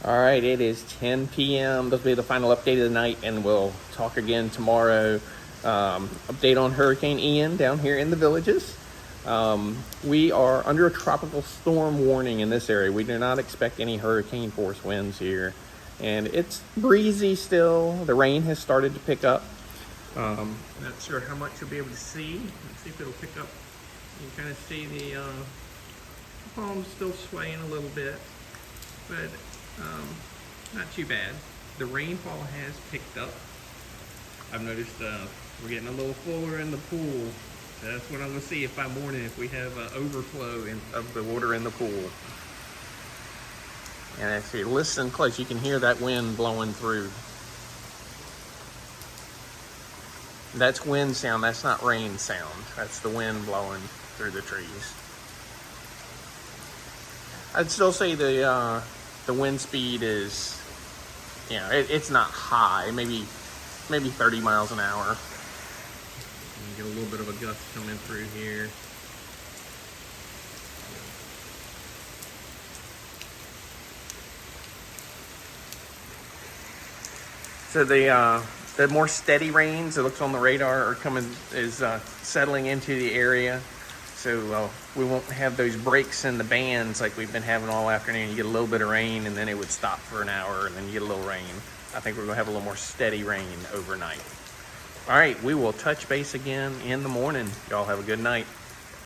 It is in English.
All right, it is 10 p.m. This will be the final update of the night, and we'll talk again tomorrow. Update on Hurricane Ian down here in the Villages. We are under a tropical storm warning in this area. We do not expect any hurricane force winds here. And it's breezy still. The rain has started to pick up. Not sure how much you'll be able to see. Let's see if it'll pick up. You can kind of see the palms still swaying a little bit, but not too bad. The rainfall has picked up. I've noticed we're getting a little fuller in the pool. That's what I'm going to see if by morning if we have overflow of the water in the pool. And if you listen close, you can hear that wind blowing through. That's wind sound, that's not rain sound. That's the wind blowing through the trees. I'd still say the wind speed is, it's not high, maybe 30 miles an hour. You get a little bit of a gust coming through here. So the more steady rains, it looks on the radar, is settling into the area. So we won't have those breaks in the bands like we've been having all afternoon. You get a little bit of rain and then it would stop for an hour and then you get a little rain. I think we're gonna have a little more steady rain overnight. All right, we will touch base again in the morning. Y'all have a good night.